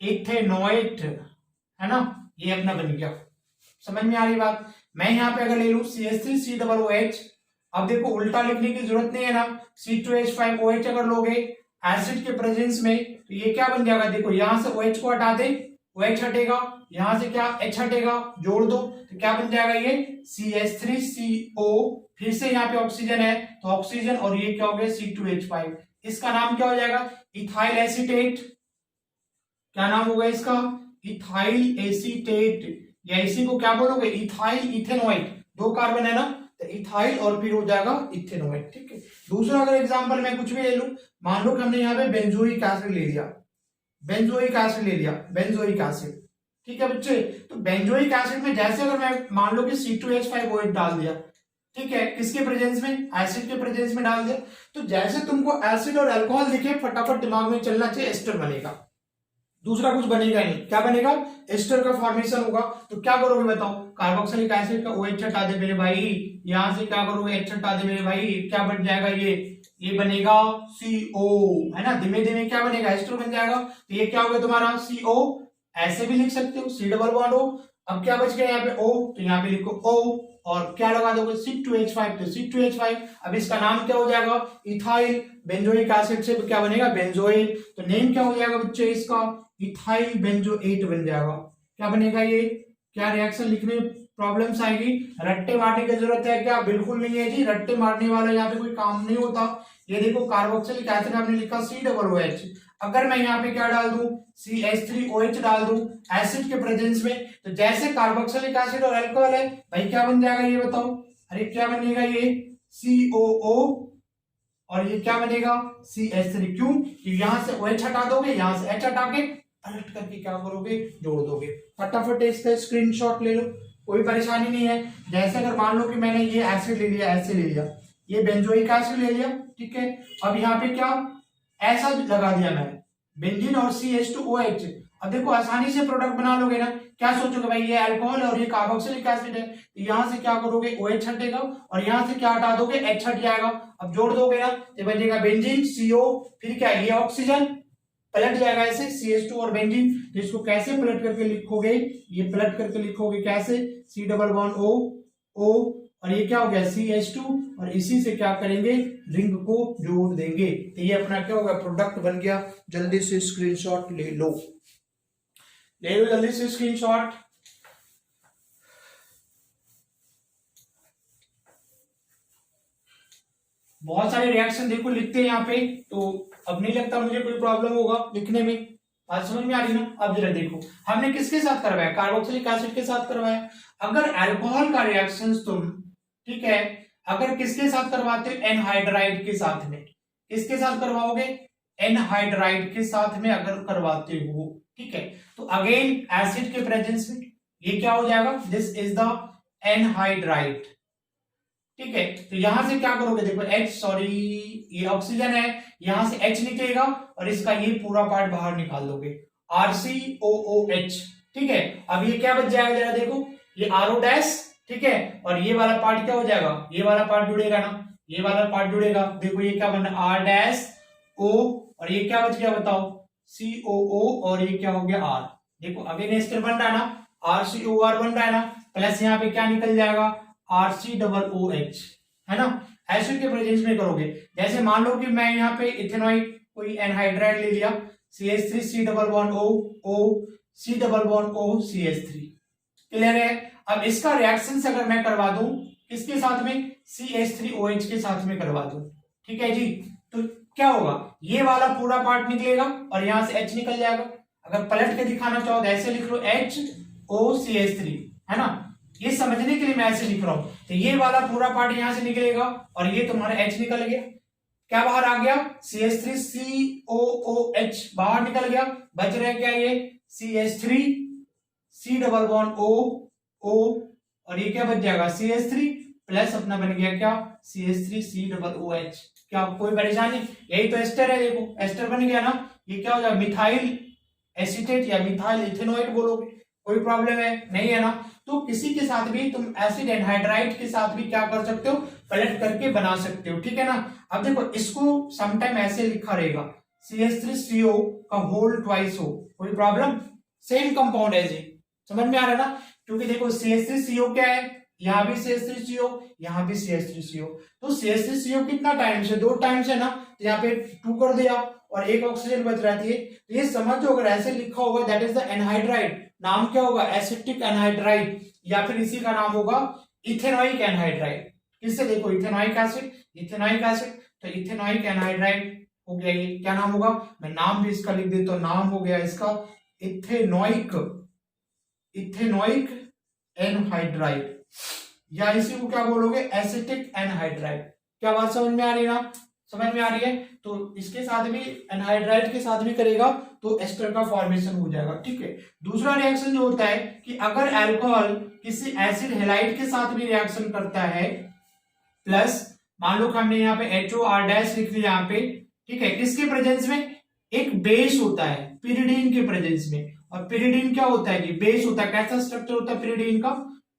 इथेनोएट, है ना, ये अपना बन गया। समझ में आ रही बात। मैं यहाँ पे अगर ले लू CH3COOH, अब देखो उल्टा लिखने की जरूरत नहीं है ना, C2H5OH अगर लोगे एसिड के प्रेजेंस में तो ये क्या बन जाएगा, देखो यहां से OH को हटा दे, OH हटेगा, यहां से क्या H हटेगा, जोड़ दो तो क्या बन जाएगा ये CH3CO, फिर से यहाँ पे ऑक्सीजन है तो ऑक्सीजन, और ये क्या हो गया C2H5, इसका नाम क्या हो जाएगा इथाइल एसीटेट, क्या नाम होगा इसका इथाइल एसीटेट, या इसी को क्या बोलोगे इथाइल इथेनोएट, दो कार्बन है ना तो इथाइल और फिर हो जाएगा इथेनोएट, ठीक है। दूसरा अगर एग्जांपल मैं कुछ भी ले लूं, मान लो कि हमने यहाँ पे बेंजोइक एसिड ले लिया, बेंजोइक एसिड ले लिया, बेंजोइक एसिड, ठीक है बच्चे। तो बेंजोइक एसिड में जैसे अगर मैं मान लो कि C2H5OH डाल दिया, ठीक है, किसके प्रेजेंस में, एसिड के प्रेजेंस में डाल दिया, तो जैसे तुमको एसिड और अल्कोहल दिखे फटाफट दिमाग में चलना चाहिए एस्टर बनेगा, दूसरा कुछ बनेगा नहीं, क्या बनेगा एस्टर का फॉर्मेशन होगा। तो क्या करोगे बताओ, कार्बोक्सिलिक एसिड का OH हटा दे मेरे भाई, यहां से क्या करोगे H हटा दे मेरे भाई, क्या बन जाएगा ये बनेगा CO, है ना, धीमे धीमे क्या बनेगा एस्टर बन जाएगा। तो ये क्या हो गया तुम्हारा CO, ऐसे भी लिख सकते हो C डबल बॉन्ड O। अब क्या बच गया यहाँ पे O, तो यहाँ पे लिखो O, और क्या लगा दोगे C2H5, तो C2H5, अब इसका नाम क्या हो जाएगा इथाइल, बेंजोइक एसिड से क्या बनेगा बेंजोएट, तो नेम क्या हो जाएगा बच्चे इसका इथाइल बेंजोएट बन जाएगा। क्या बनेगा ये, क्या रिएक्शन लिखने में प्रॉब्लम्स आएगी, रट्टे मारने की जरूरत है क्या, बिल्कुल नहीं है जी, रट्टे मारने वाला यहाँ पे कोई काम नहीं होता। ये देखो कार्बोक्सिलिक एसिड आपने लिखा COOH, अगर मैं यहाँ पे क्या डाल दूं CH3OH डाल दूं एसिड के प्रेजेंस में, तो जैसे कार्बोक्सिलिक एसिड और अल्कोहल है भाई क्या बन जाएगा ये बताओ, अरे क्या बनेगा ये COO और ये क्या बनेगा CH3। क्यों? कि यहां से OH हटा दोगे, यहां से H हटा के पलट करके क्या करोगे, जोड़ दोगे। फटाफट इसका स्क्रीनशॉट ले लो, कोई परेशानी नहीं है। जैसे अगर मान लो कि मैंने ये एसिड ले लिया, ऐसे ले लिया, ये बेंजोइक एसिड ले लिया, ठीक है। अब यहाँ पे क्या ऐसा लगा दिया मैंने, बेंजीन और CH2OH। अब देखो आसानी से प्रोडक्ट बना लोगे ना। क्या सोचोगे भाई ये अल्कोहल और ये कार्बोक्सिलिक एसिड है, तो यहाँ से क्या करोगे OH हटेगा और यहाँ से क्या हटा दोगे, H हट जाएगा। अब जोड़ दोगे ना तो बनेगा बेंजीन CO, फिर क्या ये ऑक्सीजन पलट जाएगा ऐसे CH2 और बेंजीन। तो इसको कैसे पलट करके लिखोगे, ये पलट करके लिखोगे कैसे, C double bond O O और ये क्या हो गया CH2 और इसी से क्या करेंगे, रिंग को जोड़ देंगे। तो ये अपना क्या होगा, प्रोडक्ट बन गया। जल्दी से स्क्रीनशॉट ले लो, ले लो जल्दी से स्क्रीनशॉट। बहुत सारे रिएक्शन देखो लिखते हैं यहाँ पे, तो अब नहीं लगता मुझे कोई प्रॉब्लम होगा लिखने में। बात समझ में आ रही ना। अब जरा देखो हमने किसके साथ करवाया, कार्बोक्सिलिक एसिड के साथ करवाया। अगर अल्कोहल का रिएक्शन तुम, ठीक है, अगर किसके साथ करवाते हो, एनहाइड्राइड के साथ में, किसके साथ करवाओगे, एनहाइड्राइड के साथ में अगर करवाते हो, ठीक है, तो अगेन एसिड के प्रेजेंस में ये क्या हो जाएगा, दिस इज द एनहाइड्राइड, ठीक है। तो यहां से क्या करोगे, देखो H, सॉरी ये ऑक्सीजन है, यहां से H निकलेगा और इसका ये पूरा पार्ट बाहर निकाल दोगे, RCOOH, ठीक है। अब ये क्या बच जाएगा, जरा देखो, ये RO डैश, ठीक है, और ये वाला पार्ट क्या हो जाएगा, ये वाला पार्ट जुड़ेगा ना, ये वाला पार्ट जुड़ेगा। देखो ये क्या बना, R डैश O और ये क्या बच गया बताओ, COO और ये क्या हो गया R। देखो अगेन एस्टर बन रहा है ना, RCOR बन रहा है ना, प्लस यहाँ पे क्या निकल जाएगा, RCOOH, है ना। एसिड के प्रेजेंस में करोगे। जैसे मान लो कि मैं यहाँ पे इथेनॉइड कोई एनहाइड्राइड ले लिया, CH3 C double bond O O C double bond O CH3, clear है। अब इसका रिएक्शन से अगर मैं करवा दूं किसके साथ में, CH3OH के साथ में करवा दूं, ठीक है जी, तो क्या होगा, ये वाला पूरा पार्ट निकलेगा और यहां से H निकल जाएगा। अगर पलट के दिखाना चाहो तो ऐसे लिख लो HOCH3, है ना। ये समझने के लिए मैं ऐसे लिख रहा हूं। तो ये वाला पूरा पार्ट यहां से निकलेगा और ये तुम्हारा H निकल गया, क्या बाहर आ गया, CH3COOH बाहर निकल गया। बच रहा है क्या, ये CH3 C double bond O O और ये क्या बच जाएगा, CH3 प्लस अपना बन गया क्या, CH3 C डबल OH। क्या कोई परेशानी, यही तो एस्टर है, देखो एस्टर बन गया ना। ये क्या हो जाएगा, मिथाइल एसीटेट या मिथाइल इथेनॉइड बोलोगे, कोई प्रॉब्लम है नहीं, है ना। तो किसी के साथ भी तुम एसिड एनहाइड्राइड के साथ भी क्या कर सकते हो, पलट करके बना सकते हो, ठीक है ना। अब देखो इसको समटाइम ऐसे लिखा रहेगा, CH3CO का होल ट्वाइस हो, कोई प्रॉब्लम, सेम कंपाउंड है जी, समझ में आ रहा है ना। क्योंकि देखो CH3CO क्या है, यहाँ भी CH3CO, यहाँ भी CH3CO, तो CH3CO कितना टाइम्स है, 2 टाइम्स है ना, तो यहाँ पे 2 कर दिया और एक ऑक्सीजन बच रहती है। तो ये समझो अगर ऐसे लिखा होगा दैट इज द एनहाइड्राइड, नाम क्या होगा, एसिटिक एनहाइड्राइड, या फिर इसी का नाम होगा इथेनॉइक एनहाइड्राइड। किससे, देखो इथेनॉइक एसिड, इथेनॉइक एसिड, तो इथेनॉइक एनहाइड्राइड हो गया। ये क्या नाम होगा, मैं नाम भी इसका लिख देता हूं, नाम हो गया इसका इथेनॉइक, इथेनॉइक एनहाइड्राइड, या इसी को क्या बोलोगे, एसिटिक एनहाइड्राइड। क्या बात समझ में आ रही है ना, समझ में आ रही है। तो इसके साथ भी एनहाइड्राइड के साथ भी करेगा तो एस्टर का फॉर्मेशन हो जाएगा, ठीक है। दूसरा रिएक्शन जो होता है कि अगर अल्कोहल किसी एसिड हैलाइड के साथ भी रिएक्शन करता है, प्लस मान लो कि हमने यहाँ पे HOR डैश लिख लिया यहाँ पे, ठीक है, किसके प्रेजेंस में, एक बेस होता है पिरिडीन के प्रेजेंस में। और पिरिडीन क्या होता है कि बेस होता है, कैसा स्ट्रक्चर होता है पिरिडीन का,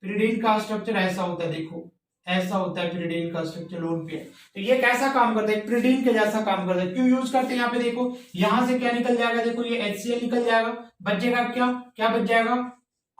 पिरिडीन का स्ट्रक्चर ऐसा होता है, देखो ऐसा होता है पिरिडीन का स्ट्रक्चर लोन पे। तो ये कैसा काम करता है, पिरिडीन के जैसा काम करता है। क्यों यूज करते हैं, यहाँ पे देखो यहां से क्या निकल जाएगा, देखो ये HCl निकल जाएगा, बचेगा क्या, क्या बच जाएगा,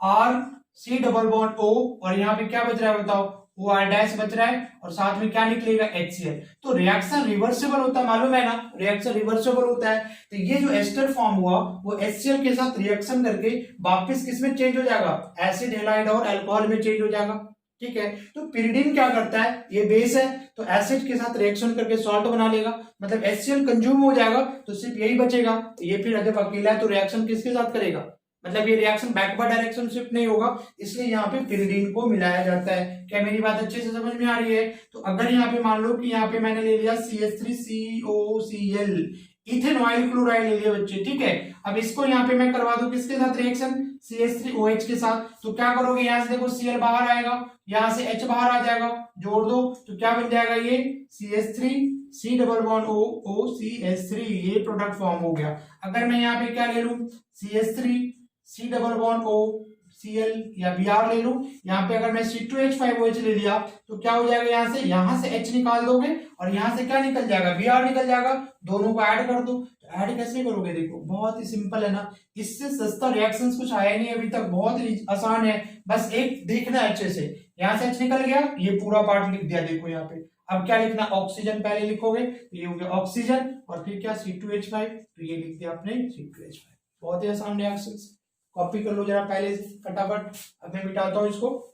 RC डबल बॉन्ड O और यहाँ पे क्या बच रहा है बताओ, OR डैश बच रहा है और साथ में क्या निकलेगा, HCl। तो रिएक्शन रिवर्सिबल होता है, मालूम है ना, रिएक्शन रिवर्सिबल होता है। तो ये जो एस्टर फॉर्म हुआ वो HCl के साथ रिएक्शन करके वापस किसमें चेंज हो जाएगा, एसिड हैलाइड और अल्कोहल में चेंज हो जाएगा, ठीक है। तो पिरिडीन क्या करता है, ये बेस है तो एसिड के साथ रिएक्शन करके सॉल्ट बना लेगा, मतलब HCl कंज्यूम हो जाएगा तो सिर्फ यही बचेगा। ये फिर अगर अकेला है तो रिएक्शन किसके साथ करेगा, मतलब ये रिएक्शन बैकवर्ड डायरेक्शन शिफ्ट नहीं होगा, इसलिए यहाँ पे पिरिडीन को मिलाया जाता है। क्या मेरी बात अच्छे से समझ में आ रही है? तो अगर यहाँ पे मान लो कि यहाँ पे मैंने ले लिया CH3COCl, इथेनॉइल क्लोराइड ले लिया बच्चे, ठीक है। अब इसको यहाँ पे मैं करवा दूं किसके साथ रिएक्शन, CH3OH के साथ, तो क्या करोगे, यहाँ से देखो Cl बाहर आएगा, यहाँ से H बाहर आ जाएगा, जोड़ दो तो क्या बन जाएगा, ये CH3 डबल बॉन्ड OCH3, ये प्रोडक्ट फॉर्म हो गया। अगर मैं यहाँ पे क्या ले लूं, CH3 डबल बॉन्ड OCl या Br ले लूं, यहाँ पे अगर मैं C2H5OH ले लिया तो क्या हो जाएगा, यहाँ से H निकाल दोगे और यहाँ से क्या निकल जाएगा, Br निकल जाएगा, दोनों को ऐड कर दो। तो ऐड कैसे करोगे, देखो बहुत ही सिंपल है ना, इससे सस्ता रिएक्शंस कुछ आया नहीं अभी तक, बहुत ही आसान है, बस एक देखना है अच्छे से। यहाँ से H निकल गया, ये पूरा पार्ट लिख दिया, देखो यहाँ पे। अब क्या लिखना, ऑक्सीजन पहले लिखोगे तो ये हो गया ऑक्सीजन, और फिर क्या C2H5, तो ये लिख दिया आपने C2H5। बहुत ही आसान रिएक्शंस, कॉपी कर लो जरा पहले से फटाफट। अब मैं मिटाता हूं इसको।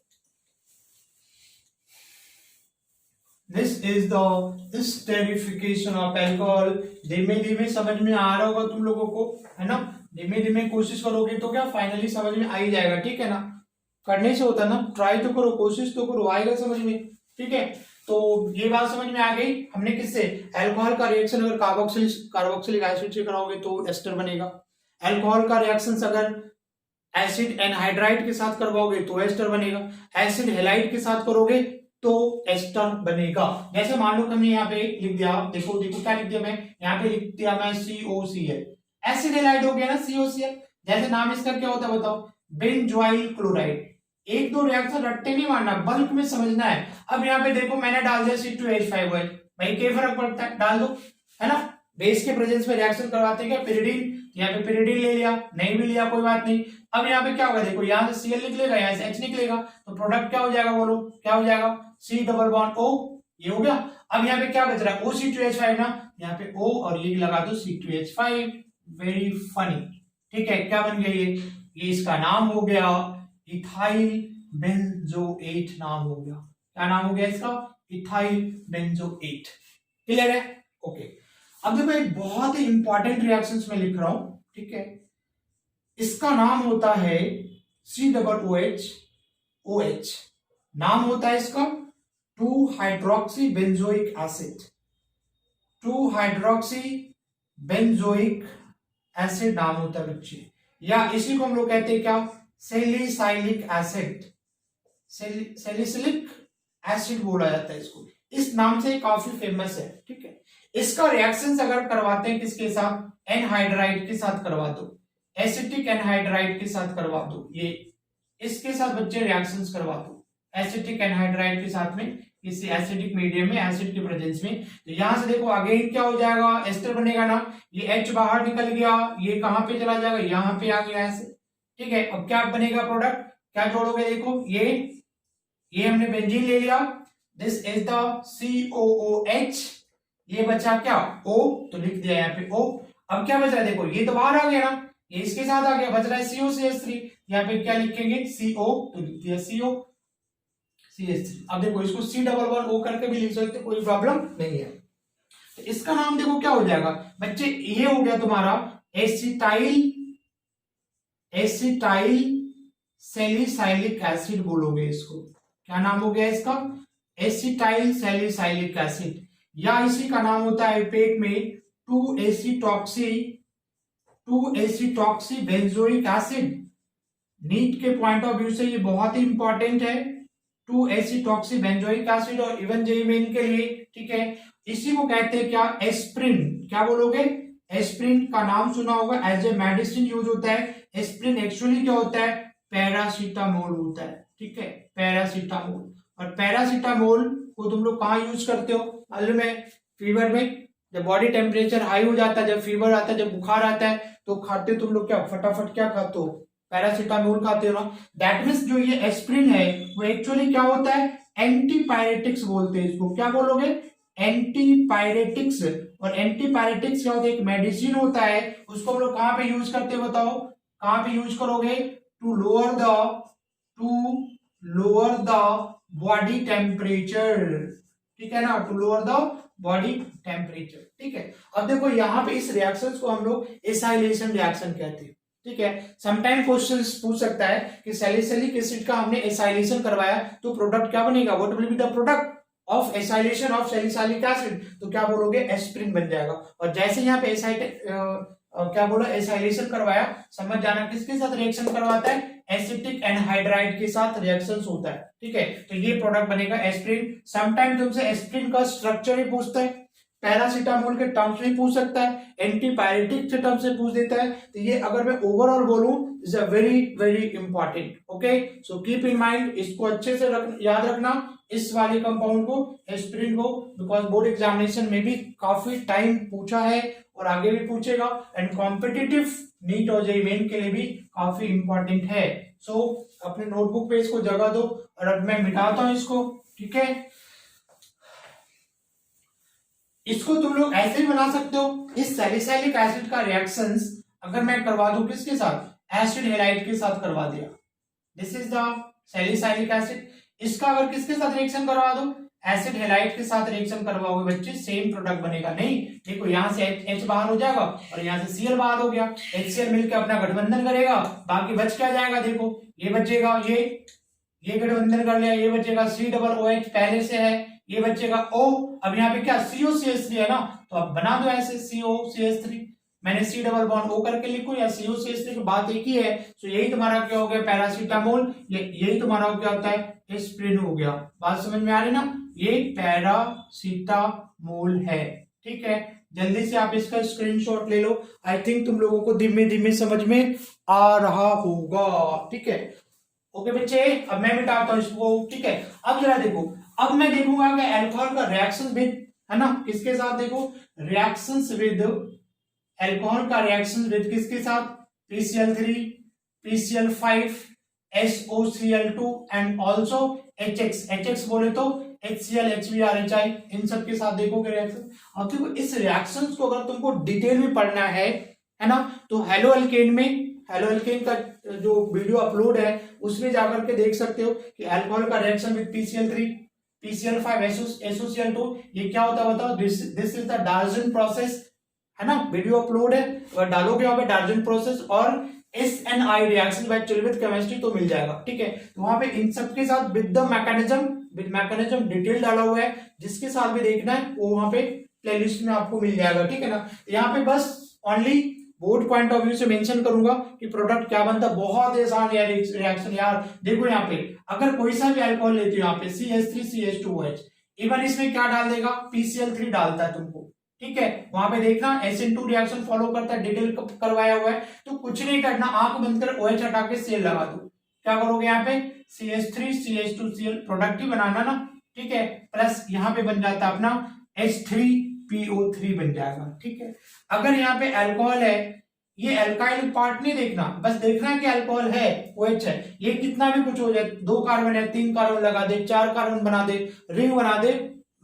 This is the esterification of alcohol. धीमे धीमे समझ में आ रहा होगा तुम लोगों को, है ना, धीमे धीमे कोशिश करोगे तो क्या फाइनली समझ में आ ही जाएगा, ठीक है ना। करने से होता है ना, ट्राई तो करो, कोशिश तो करो, आएगा समझ में, ठीक है। तो ये बात समझ में आ गई, हमने किससे, अल्कोहल का रिएक्शन अगर कार्बोक्सिलिक एसिड से कराओगे तो एस्टर बनेगा, अल्कोहल का रिएक्शन अगर एसिड एनहाइड्राइड के साथ करवाओगे तो एस्टर बनेगा, एसिड हेलाइड के साथ करोगे तो एस्टर बनेगा। जैसे मान लो हमने यहाँ पे लिख दिया, देखो देखो क्या लिख दिया मैं, यहाँ पे लिख दिया मैं COCl, एसिड हेलाइड हो गया ना COCl। जैसे नाम इसका क्या होता है बताओ, बेंजोइल क्लोराइड। एक दो रिएक्शन रट्टे नहीं मारना, बल्क में समझना है। अब यहाँ पे देखो मैंने डाल दिया C2H5OH, भाई क्या फर्क पड़ता है, डाल दो, है ना। बेस के प्रेजेंस में रिएक्शन करवाते हैं क्या, पिरिडीन, यहाँ पे पिरिडीन ले लिया, नहीं भी लिया कोई बात नहीं। अब यहाँ पे क्या होगा, देखो यहाँ से Cl निकलेगा, यहाँ से H निकलेगा, तो प्रोडक्ट क्या हो जाएगा, बोलो क्या हो जाएगा, C डबल बॉन्ड O, ये हो गया। अब यहाँ पे क्या बच रहा है, OC2H5 ना, यहाँ पे O और ये लगा दो C2H5, वेरी फनी, ठीक है। क्या बन गया ये इसका नाम हो गया इथाइल बेंजोएट, नाम हो गया, क्या नाम हो गया इसका, इथाइल बेंजोएट। क्लियर है, ओके। अब देखो एक बहुत ही इंपॉर्टेंट रिएक्शंस में लिख रहा हूं, ठीक है। इसका नाम होता है COOH, नाम होता है इसका 2-हाइड्रोक्सी बेंजोइक एसिड, 2-हाइड्रोक्सी बेंजोइक एसिड नाम होता है बच्चे, या इसी को हम लोग कहते हैं क्या, सैलिसाइलिक एसिड, सैलिसिलिक एसिड बोला जाता है इसको, इस नाम से काफी फेमस है, ठीक है। इसका रिएक्शंस अगर करवाते हैं किसके साथ, एनहाइड्राइड के साथ करवा दो, एसिटिक एनहाइड्राइड के साथ करवा दो, ये इसके साथ बच्चे रिएक्शंस करवा दो, एसिटिक एनहाइड्राइड के साथ में, किसी एसिडिक मीडियम में एसिड के प्रेजेंस में। तो यहां से देखो अगेन क्या हो जाएगा, एस्टर बनेगा ना, ये H बाहर निकल गया, ये कहां पे चला जाएगा, यहां पे आ गया ऐसे, ठीक है। अब क्या बनेगा प्रोडक्ट, क्या जोड़ोगे, देखो ये हमने बेंजीन ले लिया, दिस इज द COOH, ये बचा क्या O, तो लिख दिया यहाँ पे O। अब क्या बच रहा है, देखो ये तो बाहर आ गया ना, ये इसके साथ आ गया, बच रहा है COCH3, यहाँ पे क्या लिखेंगे CO, तो लिख दिया COCH3। अब देखो इसको C डबल बॉन्ड O करके भी लिख सकते, कोई प्रॉब्लम नहीं है। तो इसका नाम देखो क्या हो जाएगा बच्चे, ये हो गया तुम्हारा एसिटाइल सैलिसाइलिक एसिड बोलोगे इसको, क्या नाम हो गया इसका, एसिटाइल सैलिसाइलिक एसिड, या इसी का नाम होता है पेट में 2-एसिटॉक्सी बेंजोइक एसिड। नीट के पॉइंट ऑफ व्यू से ये बहुत ही इंपॉर्टेंट है, 2-एसिटॉक्सी बेंजोइक एसिड, और इवन जेई मेन के लिए, ठीक है। इसी को कहते हैं क्या, एस्प्रिन, क्या बोलोगे, एस्प्रिन का नाम सुना होगा, एज ए मेडिसिन यूज होता है। एस्प्रिन एक्चुअली क्या होता है, पैरासीटामोल होता है, ठीक है, पैरासीटामोल। और पैरासीटामोल को तुम लोग कहाँ यूज करते हो, मालूम है, फीवर में, जब बॉडी टेम्परेचर हाई हो जाता है, जब फीवर आता है, जब बुखार आता है, तो खाते तुम लोग क्या, फटाफट क्या खाते हो, पैरासीटामोल खाते हो ना। दैट मीन्स जो ये एस्प्रिन है वो एक्चुअली क्या होता है, एंटीपायरेटिक्स बोलते हैं इसको, क्या बोलोगे, एंटीपायरेटिक्स। और एंटीपायरेटिक्स क्या होता है, एक मेडिसिन होता है, उसको हम लोग कहाँ पे यूज करते हैं बताओ, कहाँ पे यूज करोगे, to lower the body temperature, ठीक है ना, to lower the body temperature, ठीक है। अब देखो यहाँ पे इस रिएक्शंस को हम लोग एसाइलेशन रिएक्शन कहते हैं, ठीक है। समटाइम क्वेश्चन पूछ सकता है कि सैलिसिलिक एसिड का हमने एसाइलेशन करवाया तो प्रोडक्ट क्या बनेगा, what will be the product of acylation of salicylic acid, तो क्या बोलोगे, एस्पिरिन बन जाएगा। और जैसे यहाँ पे क्या बोला, एसाइलेशन करवाया, समझ जाना किसके साथ रिएक्शन करवाता है, एसिटिक एनहाइड्राइड के साथ रिएक्शंस होता है, ठीक है। तो ये प्रोडक्ट बनेगा एस्पिरिन। समटाइम तुमसे एस्पिरिन का स्ट्रक्चर ही पूछता है, पैरासीटामोल के टर्म्स में पूछ सकता है, एंटीपायरेटिक के टर्म से पूछ देता है। तो ये अगर मैं ओवरऑल बोलूं, is a very very important. Okay, so keep in mind, इसको अच्छे से याद रखना, इस वाले कंपाउंड को, एस्पिरिन को, बिकॉज बोर्ड एग्जामिनेशन में भी काफी टाइम पूछा है और आगे भी पूछेगा, एंड कॉम्पिटिटिव नीट और जेईई मेन के लिए भी काफी इंपॉर्टेंट है। सो अपने नोटबुक पे इसको जगह दो, और अब मैं मिटाता हूं इसको, ठीक है। इसको तुम लोग ऐसे भी बना सकते हो, इस सैलिसिलिक एसिड का रिएक्शंस अगर मैं करवा दूं किसके साथ, एसिड हैलाइड के साथ करवा दिया, this is the salicylic acid. इसका अगर किसके साथ रिएक्शन करवा दूं, एसिड हैलाइड के साथ रिएक्शन करवाओगे बच्चे, सेम प्रोडक्ट बनेगा। नहीं, देखो यहां से H बाहर हो जाएगा और यहां से Cl बाहर हो गया, HCl मिलकर अपना गठबंधन करेगा, बाकी बच क्या जाएगा, देखो ये बचेगा, ये गठबंधन कर लिया, ये बचेगा COOH पहले से है, ये बचेगा O। अब यहाँ पे क्या COCH3 है ना, तो अब बना दो ऐसे COCH3, मैंने C डबल बॉन्ड O करके लिखूं या COCH3 की बात एक ही है। तो यही तुम्हारा क्या हो गया, पैरासीटामोल, यही तुम्हारा क्या होता है, एस्पिरिन हो गया। बात समझ में आ रही ना, ये पैरासीटामोल है, ठीक है। जल्दी से आप इसका स्क्रीनशॉट ले लो, आई थिंक तुम लोगों को धीमे धीमे समझ में आ रहा होगा, ठीक है। ओके बच्चे, अब मैं मिटाता हूं इसको, ठीक है। अब जरा देखो, अब मैं देखूंगा कि अल्कोहल का रिएक्शन विद, है ना, किसके साथ, देखो रिएक्शंस विद अल्कोहल का रिएक्शन विद किसके साथ, PCl3, PCl5, SOCl2 and also HX बोले तो HCl, HBr, HI, इन सब के साथ देखोगे रिएक्शन। अब देखो इस रिएक्शंस को अगर तुमको डिटेल में पढ़ना है ना, तो हेलो अल्केन का जो वीडियो अपलोड है उसमें जाकर के देख सकते हो कि अल्कोहल का reaction with PCl3, PCl5, SOCl2, ये क्या होता है बताओ, दिस इज द डार्जन प्रोसेस, है ना, वीडियो अपलोड है, अगर डालोगे वहां पे डार्जन प्रोसेस और SNI रिएक्शन बाय चिलविथ केमिस्ट्री तो मिल जाएगा, ठीक है। तो वहां पे इन सब के साथ विद मैकेनिज्म डिटेल डाला हुआ है, जिसके साथ भी देखना है वो वहां पे प्लेलिस्ट में आपको मिल जाएगा, ठीक है ना। यहाँ पे बस only board point of view से मेंशन करूंगा कि प्रोडक्ट क्या बनता है, बहुत आसान यार रिएक्शन यार। देखो यहाँ पे अगर कोई सा भी अल्कोहल लेते हो, यहाँ पे CH3CH2OH, इवन इसमें क्या डाल देगा, PCl3 डालता है तुमको, ठीक है। वहां पे देखना SN2 रिएक्शन फॉलो करता है, डिटेल करवाया हुआ है, तो कुछ नहीं करना, आंख बंद कर OH हटा के Cl लगा दो, क्या करोगे यहाँ पे CH3CH2Cl प्रोडक्ट ही बनाना ना, ठीक है, प्लस यहाँ पे बन जाता है अपना H3PO3 बन जाएगा, ठीक है। अगर यहाँ पे अल्कोहल है, ये अल्काइल पार्ट नहीं देखना, बस देखना है कि अल्कोहल है, OH है, ये कितना भी कुछ हो जाए, 2 कार्बन है, 3 कार्बन लगा दे, 4 कार्बन बना दे, रिंग बना दे,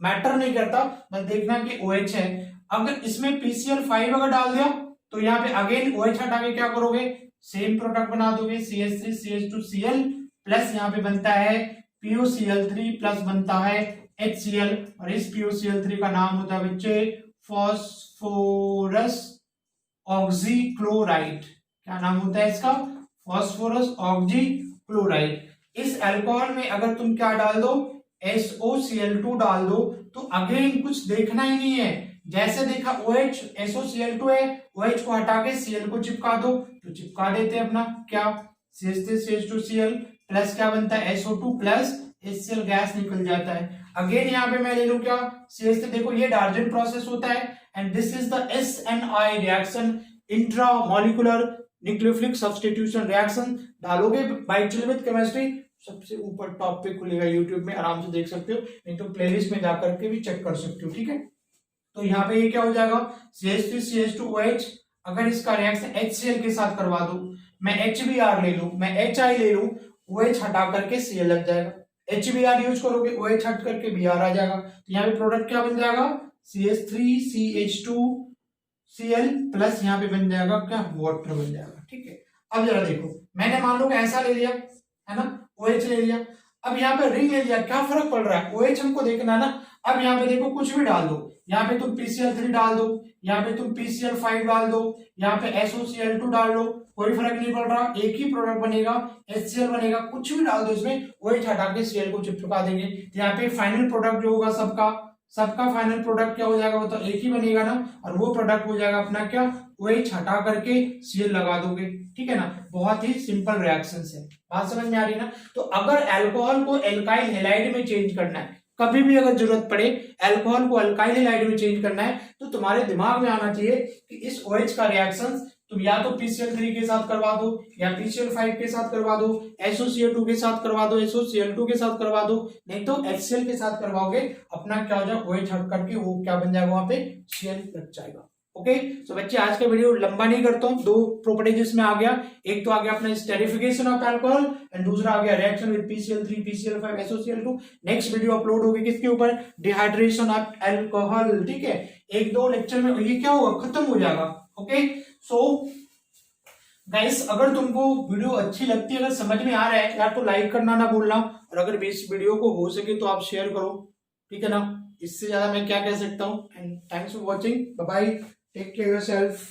मैटर नहीं करता, बस देखना कि OH है। अगर इसमें PCl5 अगर डाल दिया तो यहाँ पे अगेन OH हटा के क्या करोगे, सेम प्रोडक्ट बना दोगे, CH3CH2Cl प्लस यहाँ पे बनता है POCl3 प्लस बनता है HCl, और इस POCl3 का नाम होता है बच्चे फॉस्फोरस ऑक्सीक्लोराइड। क्या नाम होता है इसका, फॉस्फोरस ऑक्सीक्लोराइड। इस अल्कोहल में अगर तुम क्या डाल दो, SOCl2 डाल दो, तो अगेन कुछ देखना ही नहीं है, जैसे देखा OH SOCl2 है, OH को हटा के Cl को चिपका दो, तो चिपका देते हैं अपना क्या, CH3CH2Cl प्लस क्या बनता है SO2 प्लस HCl, गैस निकल जाता है। अगेन यहाँ पे मैं ले लूं क्या, CH3, देखो ये डार्जन प्रोसेस होता है, and this is the SNI reaction, intramolecular nucleophilic substitution reaction. डालोगे बाय चिलविथ केमिस्ट्री, सबसे ऊपर टॉप पे खुलेगा, यूट्यूब में आराम से देख सकते हो, नहीं तो प्लेलिस्ट में जाकर के भी चेक कर सकते हो, ठीक है। तो यहाँ पे ये क्या हो जाएगा, CH3CH2OH, अगर इसका रिएक्शन HCl के साथ करवा दो, मैं HBr ले लूं, मैं HI ले लूं, OH हटा करके Cl लग जाएगा, HBr यूज करोगे OH हट करके Br आ जाएगा, तो यहाँ पे प्रोडक्ट क्या बन जाएगा, CH3CH2Cl प्लस यहाँ पे बन जाएगा क्या, वाटर बन जाएगा, ठीक है। अब जरा देखो, मैंने मान लो ऐसा ले लिया, है ना, OH ले लिया, अब यहाँ पे रिंग ले लिया, क्या फर्क पड़ रहा है, OH हमको देखना है ना। अब यहाँ पे देखो कुछ भी डाल दो, यहाँ पे तुम PCl3 डाल दो, यहाँ पे तुम PCl5 डाल दो, यहाँ पे SOCl2 डाल लो, कोई फर्क नहीं पड़ रहा, एक ही प्रोडक्ट बनेगा, HCl बनेगा, कुछ भी डाल दो इसमें, OH हटा के Cl को चिपका देंगे। तो यहाँ पे फाइनल प्रोडक्ट जो होगा सबका फाइनल प्रोडक्ट क्या हो जाएगा, वो तो एक ही बनेगा ना, और वो प्रोडक्ट हो जाएगा अपना क्या, OH हटा करके Cl लगा दोगे, ठीक है ना। बहुत ही सिंपल रिएक्शन है, बात समझ में आ रही है ना। तो अगर अल्कोहल को एल्काइल हैलाइड में चेंज करना है, कभी भी अगर जरूरत पड़े अल्कोहल को अल्काइल हैलाइड में चेंज करना है, तो तुम्हारे दिमाग में आना चाहिए कि इस OH का रिएक्शन तुम या तो PCl3 के साथ करवा दो, या PCl5 के साथ करवा दो, SOCl2 के साथ करवा दो, SOCl2 के साथ करवा दो, नहीं तो HCl के साथ करवाओगे, अपना क्या हो जाएगा, OH हट करके वो क्या बन जाएगा, वहां पे Cl लग जाएगा। ओके, तो बच्चे आज का वीडियो लंबा नहीं करता हूं, दो प्रॉपर्टीज में आ गया, एक तो आ गया अपना स्टेरिफिकेशन ऑफ अल्कोहल एंड दूसरा आ गया reaction with PCl3 PCl5 SOCl2। Next video upload होगी किसके ऊपर, डिहाइड्रेशन ऑफ अल्कोहल, ठीक है। एक दो लेक्चर में ये क्या होगा, खत्म हो जाएगा। ओके, सो गाइस अगर तुमको वीडियो अच्छी लगती है, अगर समझ में आ रहा है यार, तो लाइक करना ना भूलना, और अगर इस वीडियो को हो सके तो आप शेयर करो, ठीक है ना। इससे ज्यादा मैं क्या कह सकता हूँ। And thanks for watching, bye bye, take care yourself.